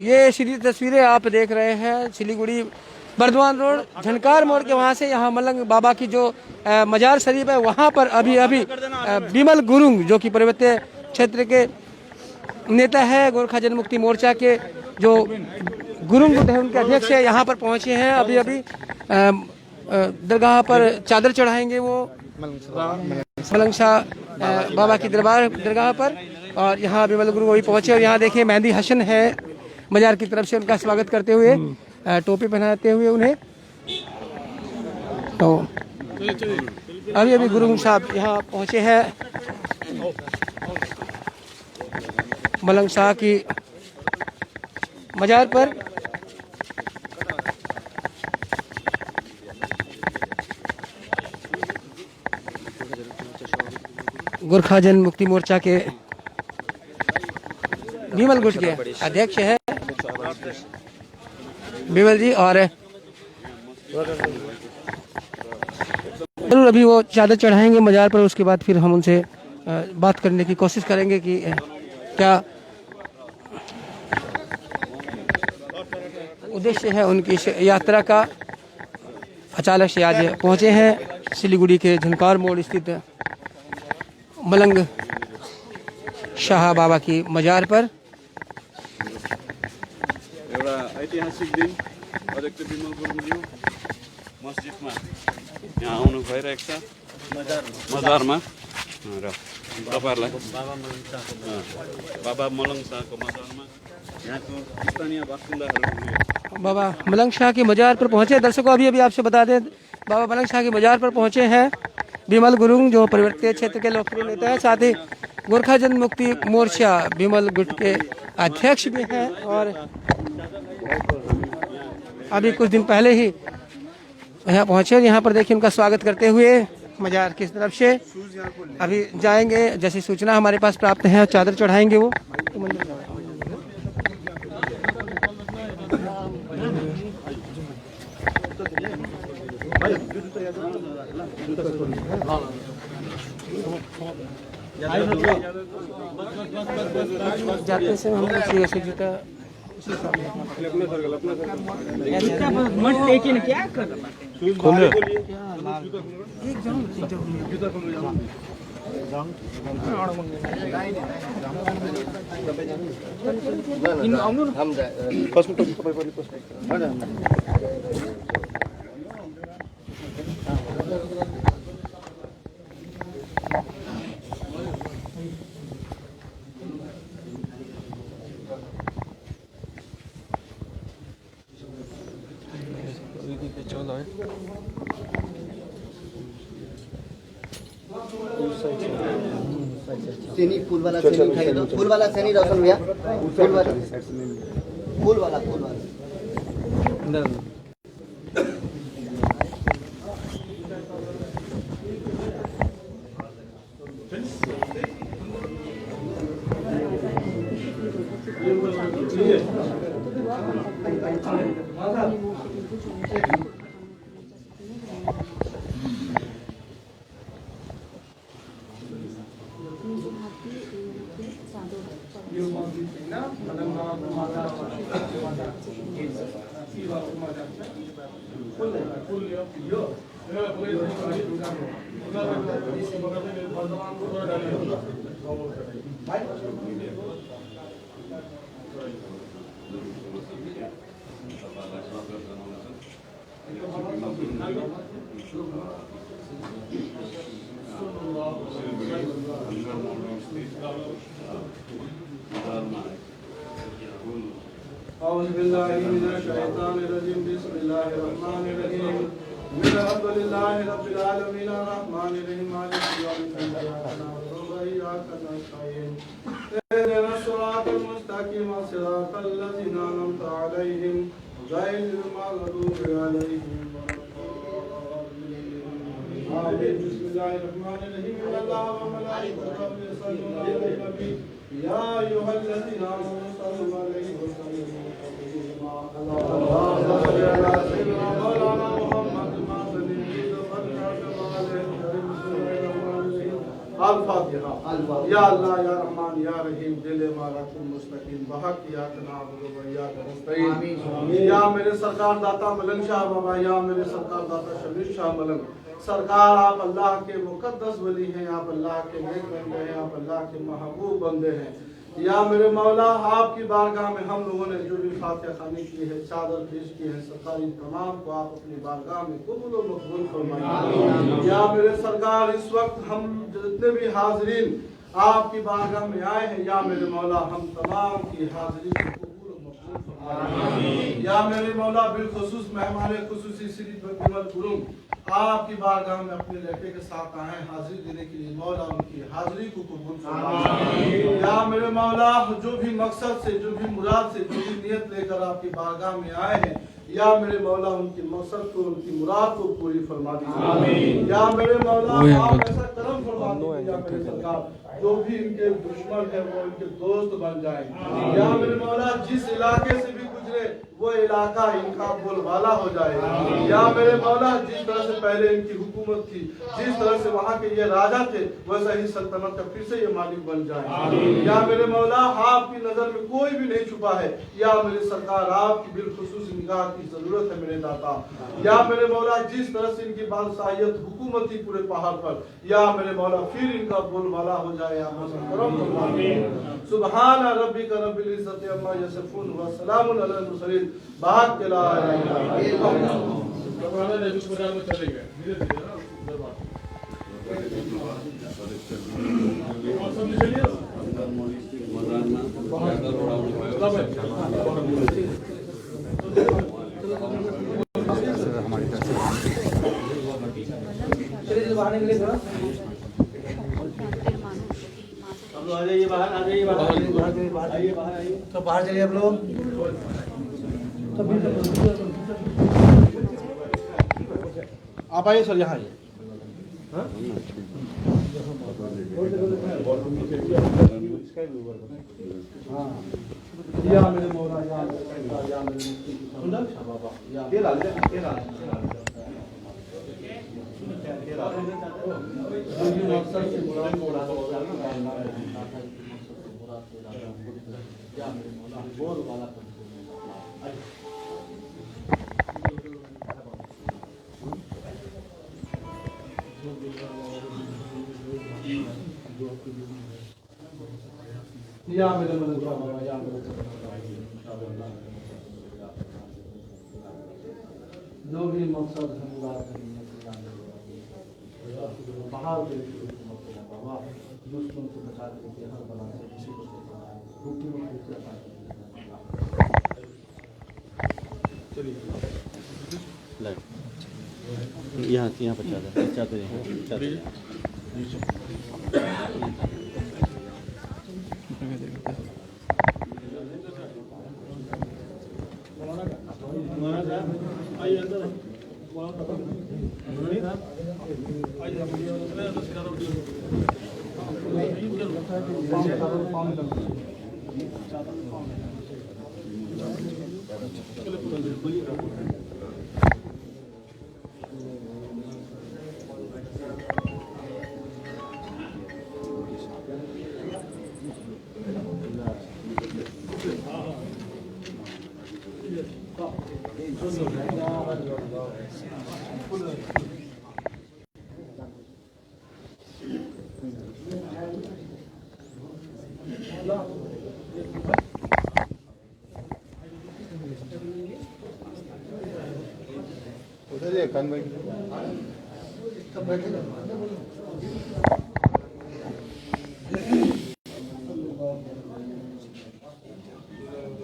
ये सीधी तस्वीरें आप देख रहे हैं सिलीगुड़ी बर्दवान रोड झनकार मोड़ के वहाँ से यहाँ मलंग बाबा की जो मजार शरीफ है वहाँ पर अभी बिमल गुरुंग जो कि पर्वतीय क्षेत्र के नेता है गोरखा जनमुक्ति मोर्चा के जो गुरुंग है उनके अध्यक्ष है यहाँ पर पहुँचे हैं। अभी दरगाह पर चादर चढ़ाएंगे वो मलंग शाह बाबा की दरगाह पर। और यहाँ बिमल गुरुंग वही पहुँचे और यहाँ देखिए मेहंदी हसन है मजार की तरफ से उनका स्वागत करते हुए टोपी पहनाते हुए उन्हें। तो अभी गुरुंग साहब यहाँ पहुँचे हैं मलंग शाह की मजार पर। गोरखा जन मुक्ति मोर्चा के बिमल गुट के अध्यक्ष है बिमल जी। और जरूर अभी वो चादर चढ़ाएंगे मजार पर, उसके बाद फिर हम उनसे बात करने की कोशिश करेंगे कि क्या उद्देश्य है उनकी यात्रा का। अचानक से आज पहुंचे हैं सिलीगुड़ी के झनकार मोड़ स्थित मलंग शाह बाबा की मजार पर। ऐतिहासिक दिन अध्यक्ष बिमल गुरुङज्यू मस्जिदमा यहाँ आउनु भइरहेको छ मजारमा र तपाईहरुलाई बाबा मलंग शाहको मजारमा यहाँको स्थानीय बासिन्दाहरू बाबा मलंग शाह की मजार पर पहुंचे। दर्शकों अभी आपसे बता दें बाबा मलंग शाह की मजार पर पहुंचे हैं बिमल गुरुंग जो पर्वतीय क्षेत्र के लोकप्रिय नेता है, साथ ही गोरखा जन मुक्ति मोर्चा बिमल गुट के अध्यक्ष भी हैं। और अभी कुछ दिन पहले ही यहाँ पहुंचे और यहाँ पर देखिए उनका स्वागत करते हुए मजार की तरफ से अभी जाएंगे। जैसी सूचना हमारे पास प्राप्त है चादर चढ़ाएंगे वो। जाते से हम ऐसे जूता मत लेकिन क्या कर खोलो एक सेनी फूल वाला सेनी उठाइए तो फूल वाला सेनी रोशन भैया फूल वाला या अल्लाह या रहमान या रहीम दिल मारा तुम मुस्तकीम हक या तनाबुदु व इय्याका नस्तईन। या मेरे सरकार दाता मलंग शाह बाबा, या मेरे सरकार दाता शमीर शाह मलंग सरकार, आप अल्लाह के मुकद्दस वली हैं, आप अल्लाह के नेक बंदे हैं, आप अल्लाह के महबूब बंदे हैं। या मेरे मौला, आपकी बारगाह में हम लोगों ने जो भी फातिहा खानी की है, चादर पेश की है, सरकार इन तमाम को आप अपनी बारगाह में कबूल और मकबूल फरमाइए। या मेरे सरकार, इस वक्त हम जितने भी हाजरीन आपकी बारगाह में आए हैं, या मेरे मौला हम तमाम की हाजिरी को कबूल और मकबूल फरमाइए। या मेरे मौला, बिलखुसूस मेहमान खुसूसी श्री बिमल गुरुंग आपकी बारगाह में अपने लड़के के साथ आए हैं हाजिरी देने के लिए, मौला उनकी हाजिरी को कबूल फरमाइए। या मेरे मौला, जो भी मकसद से, जो भी मुराद से, जो भी नियत लेकर आपकी बारगाह में आए हैं, या मेरे मौला उनकी मकसद को, उनकी मुराद को पूरी फरमा दीजिए। या मेरे मौला, आप ऐसा करम फरमा दीजिए या मेरे सरकार, जो भी इनके दुश्मन है वो इनके दोस्त बन जाए। या मेरे मौला, जिस इलाके से भी गुजरे वो इलाका इनका बोलबाला हो जाए। या मेरे मौला, जिस तरह से पहले इनकी हुकूमत थी, जिस तरह से वहाँ के ये राजा थे, वैसा ही सल्तनत का फिर से ये मालिक बन जाए। या मेरे मौला, आपकी नजर में कोई भी नहीं छुपा है, या मेरे सरकार आपकी बिलखुसूस निगाह की जरूरत है मेरे दाता। या मेरे मौला, जिस तरह से इनकी बादशाहियत हुकूमत थी पूरे पहाड़ पर, या मेरे मौला फिर इनका बोलबाला हो जाए। सुबहान रब्बिका रब्बिल इज्जति अम्मा यसिफून व सलामुन अलल मुरसलीन बहक ला इलाहा आ जाइए बाहर, आ जाइए बाहर, आइए बाहर, आइए तो बाहर चलिए आप लोग। आप आइए सर, यहाँ आइए। या मेरे मौला, या मेरे जो भी मकसद है बाहर बाबा दुश्मन को बचा के हर बना से किसी को हुकूमत यहाँ पर चादर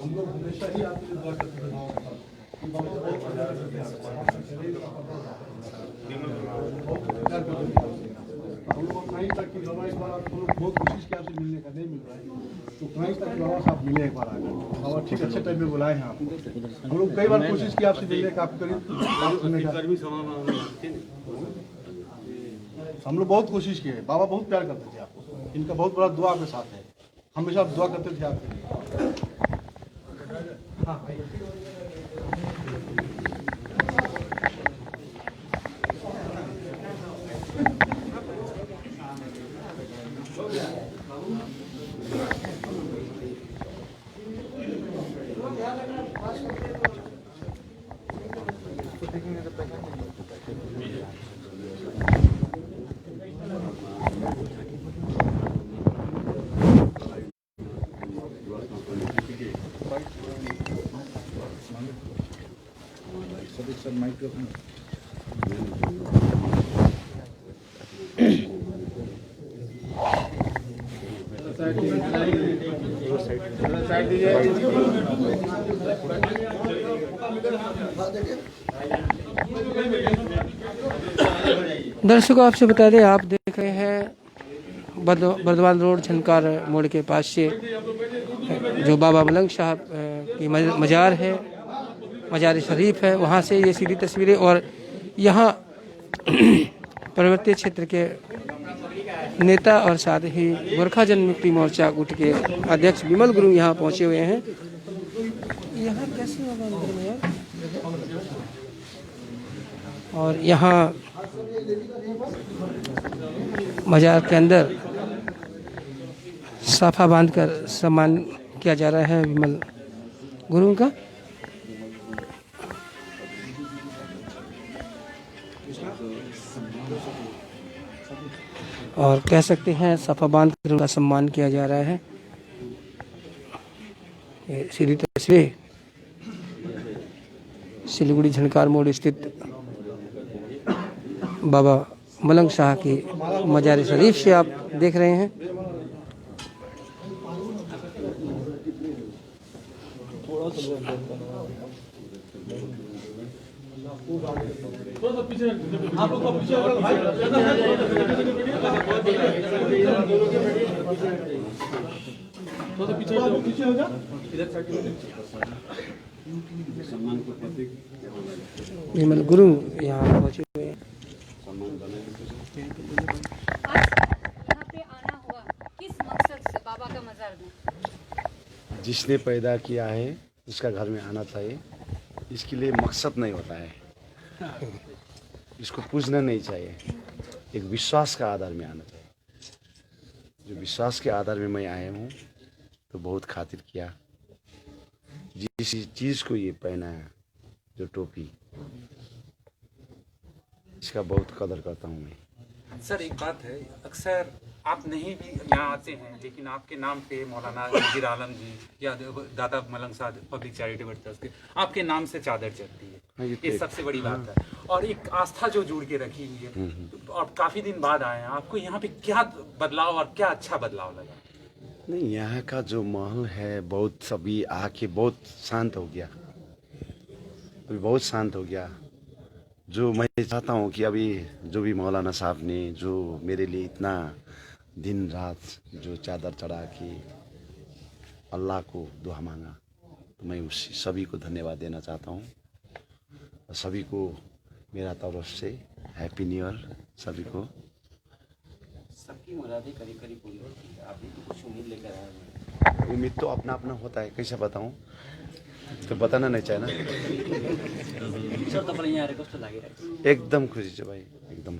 हम लोग हमेशा ही आपके लिए दुआ करते हैं। हम लोग कहीं तक की बाबा इस बार आप लोग बहुत कोशिश की आपसे मिलने का, नहीं मिल रहा है, तो कहीं तक बाबा साहब मिले एक बार आकर। बाबा ठीक अच्छे टाइम में बुलाए हैं आप। हम लोग कई बार कोशिश की आपसे मिलने का, आप करीब हम लोग बहुत कोशिश किए। बाबा बहुत प्यार करते थे आपको, इनका बहुत बड़ा दुआ आपके साथ है, हमेशा दुआ करते थे आपके लिए। हाँ दर्शकों आपसे बता दें, आप देख रहे हैं बर्दवान रोड झनकार मोड़ के पास से जो बाबा मलंग साहब की मज़ार है, मज़ार शरीफ है, वहाँ से ये सीधी तस्वीरें। और यहाँ पर्वतीय क्षेत्र के नेता और साथ ही गोरखा जनमुक्ति मोर्चा गुट के अध्यक्ष विमल गुरुंग यहाँ पहुँचे हुए हैं। यहाँ कैसे होगा अंदर में यार? और यहाँ मज़ार के अंदर साफा बांधकर सम्मान किया जा रहा है विमल गुरुंग का। और कह सकते हैं साफा बांध कर उनका सम्मान किया जा रहा है। ये सीधी तस्वीर सिलीगुड़ी झनकार मोड़ स्थित बाबा मलंग शाह की मज़ार शरीफ से आप देख रहे हैं। विमल गुरु यहाँ पहुँचे हुए हैं। यहाँ पे आना हुआ किस मकसद से बाबा का मज़ार में? जिसने पैदा किया है उसका घर में आना चाहिए। इसके लिए मकसद नहीं होता है, इसको पूछना नहीं चाहिए। एक विश्वास का आधार में आना चाहिए। जो विश्वास के आधार में मैं आया हूँ तो बहुत खातिर किया। जिस चीज़ को ये पहना है, जो टोपी, इसका बहुत कदर करता हूँ मैं। सर एक बात है, अक्सर आप नहीं भी यहाँ आते हैं लेकिन आपके नाम पे मौलाना नज़ीर आलम जी या दादा मलंग साहब पब्लिक चैरिटेबल ट्रस्ट के आपके नाम से चादर चलती है। ये सबसे बड़ी बात है। और एक आस्था जो जुड़ के रखी हुई है। और काफ़ी दिन बाद आए हैं, आपको यहाँ पे क्या बदलाव और क्या अच्छा बदलाव लगा? नहीं, यहाँ का जो माहौल है बहुत, सभी आके बहुत शांत हो गया। अभी बहुत शांत हो गया। जो मैं चाहता हूँ कि अभी जो भी मौलाना साहब ने जो मेरे लिए इतना दिन रात जो चादर चढ़ा के अल्लाह को दुआ मांगा, तो मैं उस सभी को धन्यवाद देना चाहता हूँ। और सभी को मेरा तरफ से हैप्पी न्यू ईयर सभी को। सबकी मुरादें करीब करीब पूरी होती है। आप भी तो कुछ उम्मीद लेकर आए हैं। उम्मीद तो अपना अपना होता है, कैसे बताऊँ, तो बताना नहीं चाहिए ना। सर तपाईँ यहाँ आएर कस्तो लागिरहेको छ? एकदम खुशी है भाई, एकदम।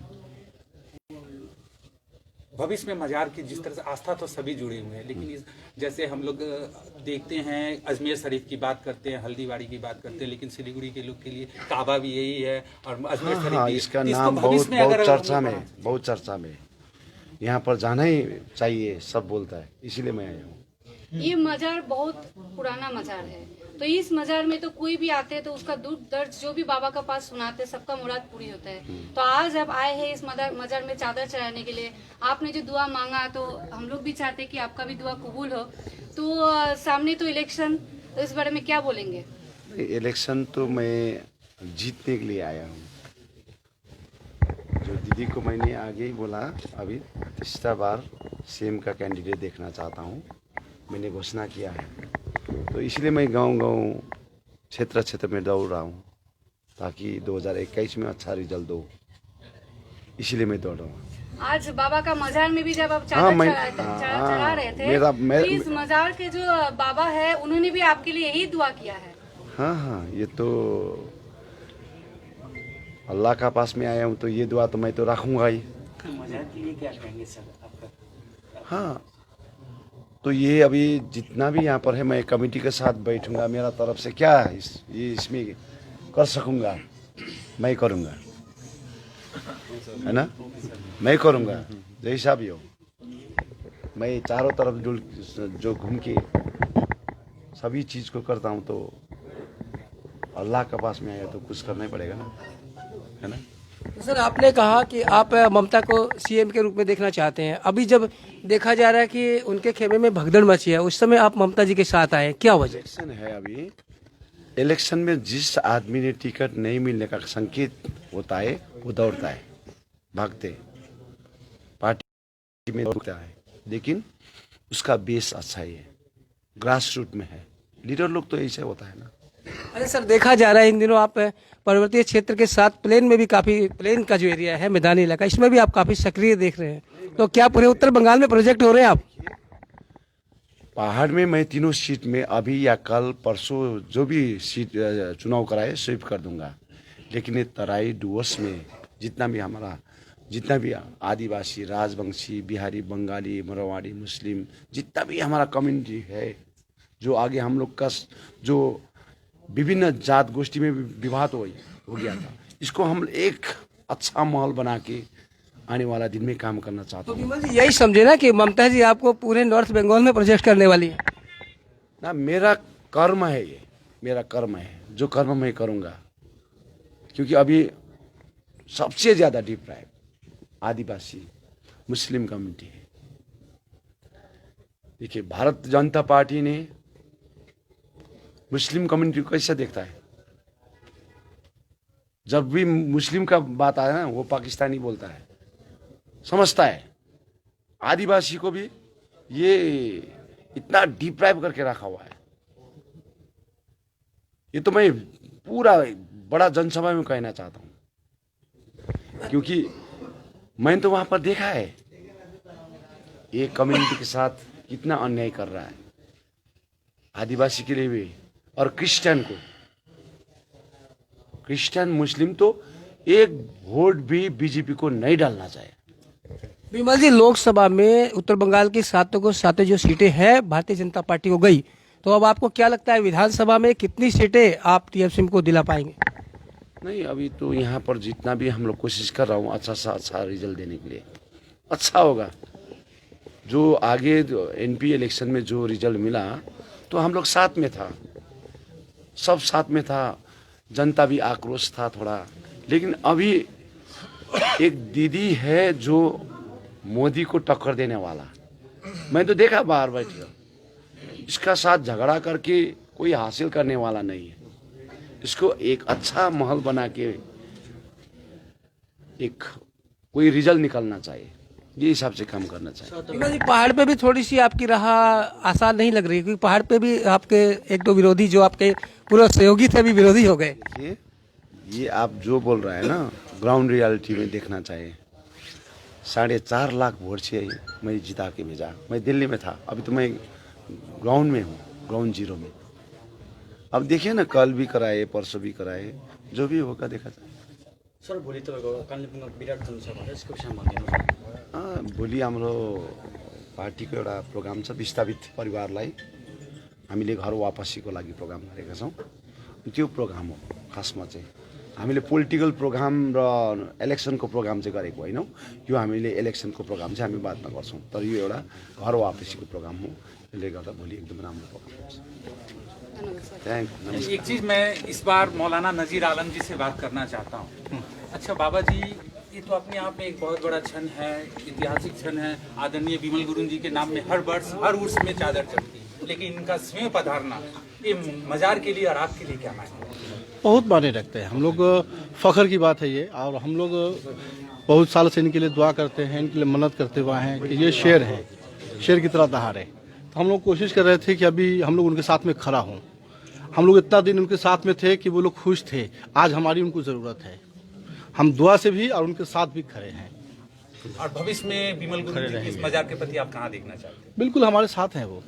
भविष्य में मज़ार की जिस तरह से आस्था तो सभी जुड़े हुए हैं, लेकिन जैसे हम लोग देखते हैं अजमेर शरीफ की बात करते हैं, हल्दीबाड़ी की बात करते हैं, लेकिन सिलीगुड़ी के लोग के लिए काबा भी यही है और अजमेर शरीफ हाँ, भी। इसका नाम बहुत चर्चा में यहाँ पर जाना ही चाहिए, सब बोलता है, इसीलिए मैं आया हूँ। ये मज़ार बहुत पुराना मज़ार है, तो इस मज़ार में तो कोई भी आते हैं तो उसका दुख दर्द जो भी बाबा का पास सुनाते हैं, सबका मुराद पूरी होता है। तो आज जब आए हैं इस मज़ार में चादर चढ़ाने के लिए, आपने जो दुआ मांगा, तो हम लोग भी चाहते हैं कि आपका भी दुआ कबूल हो। तो सामने तो इलेक्शन, तो इस बारे में क्या बोलेंगे? इलेक्शन तो मैं जीतने के लिए आया हूँ। जो दीदी को मैंने आगे ही बोला, अभी तीसरा बार सीएम का कैंडिडेट देखना चाहता हूँ, मैंने घोषणा किया है। तो इसलिए मैं गांव-गांव, क्षेत्र में दौड़ रहा हूँ ताकि 2021 में अच्छा रिजल्ट दो, इसलिए मैं दौड़ रहा हूँ। आज बाबा का मज़ार में भी जब आप चादर चढ़ा रहे थे, तो इस मज़ार के जो बाबा है उन्होंने भी आपके लिए यही दुआ किया है। हाँ, ये तो अल्लाह का पास में आया हूँ तो ये दुआ तो मैं तो रखूँगा ही। मज़ार के लिए क्या कहेंगे सर आपका? हाँ, तो ये अभी जितना भी यहाँ पर है मैं कमेटी के साथ बैठूंगा, मेरा तरफ से क्या इसमें कर सकूंगा मैं करूंगा, है ना, मैं करूंगा जैसा भी हो। मैं चारों तरफ जो घूम के सभी चीज को करता हूँ, तो अल्लाह के पास में आया तो कुछ करना ही पड़ेगा ना, है ना। तो सर आपने कहा कि आप ममता को सीएम के रूप में देखना चाहते हैं। अभी जब देखा जा रहा है कि उनके खेमे में भगदड़ मची है, उस समय आप ममता जी के साथ आए, क्या वजह? इलेक्शन है अभी, इलेक्शन में जिस आदमी ने टिकट नहीं मिलने का संकेत होता है वो दौड़ता है, भागते पार्टी में दौड़ता है, लेकिन उसका बेस अच्छा ही है, ग्रास रूट में है। लीडर लोग तो ऐसे होता है ना। अरे सर देखा जा रहा है इन दिनों आप पर्वतीय क्षेत्र के साथ प्लेन में भी काफी, प्लेन का जो एरिया है मैदानी इलाका, इसमें भी आप काफी सक्रिय देख रहे हैं। तो क्या पूरे उत्तर बंगाल में प्रोजेक्ट हो रहे हैं आप? पहाड़ में मैं तीनों सीट में अभी या कल परसों जो भी सीट चुनाव कराए स्वीप कर दूंगा। लेकिन ये तराई डुवर्स में जितना भी आदिवासी, राजवंशी, बिहारी, बंगाली, मरवाड़ी, मुस्लिम, जितना भी हमारा कम्युनिटी है, जो आगे हम लोग का जो विभिन्न जात गोष्ठी में विवाद हो गया था, इसको हम एक अच्छा माहौल बना के आने वाला दिन में काम करना चाहते तो हैं। विमल जी यही समझे ना कि ममता जी आपको पूरे नॉर्थ बंगाल में प्रोजेक्ट करने वाली है ना। मेरा कर्म है, ये मेरा कर्म है, जो कर्म मैं करूँगा। क्योंकि अभी सबसे ज़्यादा डिप्राइव आदिवासी, मुस्लिम कम्युनिटी है। देखिए भारत जनता पार्टी ने मुस्लिम कम्युनिटी को कैसे देखता है? जब भी मुस्लिम का बात आया ना, वो पाकिस्तानी बोलता है, समझता है। आदिवासी को भी ये इतना डिप्राइव करके रखा हुआ है। ये तो मैं पूरा बड़ा जनसभा में कहना चाहता हूं, क्योंकि मैंने तो वहां पर देखा है ये कम्युनिटी के साथ कितना अन्याय कर रहा है, आदिवासी के लिए भी और क्रिश्चियन को। क्रिश्चियन मुस्लिम तो एक वोट भी बीजेपी को नहीं डालना चाहिए। विमल जी लोकसभा में उत्तर बंगाल की सातों जो सीटें हैं भारतीय जनता पार्टी को गई, तो अब आपको क्या लगता है विधानसभा में कितनी सीटें आप टीएमसी को दिला पाएंगे? नहीं, अभी तो यहाँ पर जितना भी हम लोग कोशिश कर रहा हूँ अच्छा सा अच्छा रिजल्ट देने के लिए, अच्छा होगा। जो आगे एनपी इलेक्शन में जो रिजल्ट मिला तो हम लोग साथ में था, सब साथ में था, जनता भी आक्रोश था थोड़ा। लेकिन अभी एक दीदी है जो मोदी को टक्कर देने वाला, मैं तो देखा बाहर बैठ कर, इसका साथ झगड़ा करके कोई हासिल करने वाला नहीं है। इसको एक अच्छा माहौल बना के एक कोई रिजल्ट निकलना चाहिए, ये हिसाब से काम करना चाहिए। विमल जी पहाड़ पे भी थोड़ी सी आपकी राह आसान नहीं लग रही, क्योंकि पहाड़ पे भी आपके एक दो विरोधी जो आपके पूरे सहयोगी थे भी विरोधी हो गए। ये आप जो बोल रहे हैं ना, ग्राउंड रियलिटी में देखना चाहिए। 4.5 लाख वोट से मैं जिता के भेजा। मैं दिल्ली में था, अभी तो मैं ग्राउंड में हूँ, ग्राउंड जीरो में। अब देखिए ना, कल भी कराए, परसों भी कराए, जो भी होगा देखा जाए। सर भोलि तपाईँको कालिम्पोङमा विराट जनसभा छ, यसको विषयमा भनिदिनुहोस्। भोलि हाम्रो पार्टीको एउटा प्रोग्राम छ, विस्थापित परिवारलाई हामीले घर वापसीको लागि प्रोग्राम गरेका छौँ। त्यो प्रोग्राम हो खासमा चाहिँ। हामीले पोलिटिकल प्रोग्राम र इलेक्सनको प्रोग्राम चाहिँ गरेको होइनौँ। यो हामीले इलेक्सनको प्रोग्राम चाहिँ हामी बादमा गर्छौँ, तर यो एउटा घर वापसीको प्रोग्राम हो। त्यसले गर्दा भोलि एकदम राम्रो प्रोग्राम हुन्छ। Thank you. एक चीज मैं इस बार मौलाना नजीर आलम जी से बात करना चाहता हूँ। अच्छा बाबा जी, ये तो अपने आप में एक बहुत बड़ा क्षण है, ऐतिहासिक क्षण है। आदरणीय बिमल गुरुंग जी के नाम में हर वर्ष हर उर्स में चादर चढ़ती है, लेकिन इनका स्वयं पधारना ये मजार के लिए और आपके लिए क्या मायने? बहुत मायने रखते हैं। हम लोग फख्र की बात है ये, और हम लोग बहुत साल से इनके लिए दुआ करते हैं, इनके लिए मन्नत करते हुए हैं कि ये शेर हैं, शेर की तरह दहाड़े। तो हम लोग कोशिश कर रहे थे कि अभी हम लोग उनके साथ में खड़ा हों। हम लोग इतना दिन उनके साथ में थे कि वो लोग खुश थे। आज हमारी उनको ज़रूरत है, हम दुआ से भी और उनके साथ भी खड़े हैं। और भविष्य में बिमल गुरुंग जी की इस मजार के प्रति आप कहाँ देखना चाहते हैं? बिल्कुल हमारे साथ हैं वो,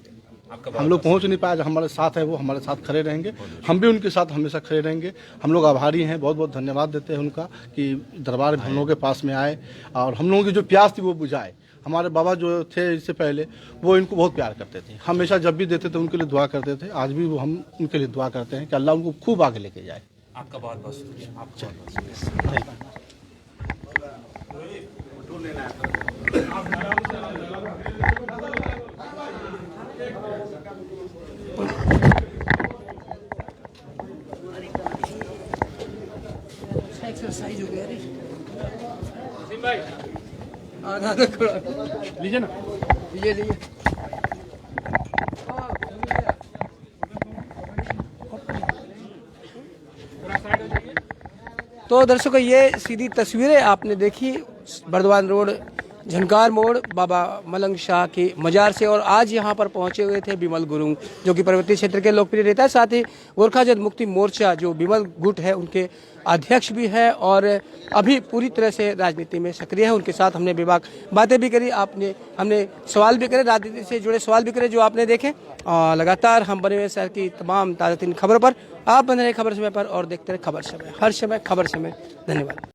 हम लोग पहुंच नहीं पाए, हमारे साथ है वो, हमारे साथ खड़े रहेंगे। हम भी उनके साथ हमेशा खड़े रहेंगे। हम लोग आभारी हैं, बहुत बहुत धन्यवाद देते हैं उनका कि दरबार हम लोगों के पास में आए और हम लोगों की जो प्यास थी वो बुझाए। हमारे बाबा जो थे इससे पहले वो इनको बहुत प्यार करते थे, हमेशा जब भी देते थे उनके लिए दुआ करते थे। आज भी वो हम उनके लिए दुआ करते हैं कि अल्लाह उनको खूब आगे लेके जाए। आपका बहुत बहुत शुक्रिया, आपका बहुत बहुत शुक्रिया। एक्सरसाइज हो गया रे आधा लीजिए ना, लीजिए। तो दर्शकों, ये सीधी तस्वीरें आपने देखी बर्दवान रोड झनकार मोड़ बाबा मलंग शाह की मजार से, और आज यहाँ पर पहुँचे हुए थे बिमल गुरुंग जो कि पर्वतीय क्षेत्र के लोकप्रिय नेता है, साथ ही गोरखा जनमुक्ति मोर्चा जो बिमल गुट है उनके अध्यक्ष भी है और अभी पूरी तरह से राजनीति में सक्रिय है। उनके साथ हमने विभाग बातें भी करी, हमने सवाल भी करे, राजनीति से जुड़े सवाल भी करे जो आपने देखे। और लगातार हम बने हुए शहर की तमाम ताज़ा खबरों पर आप बने रहे खबर समय पर और देखते रहे खबर समय, हर समय खबर समय। धन्यवाद।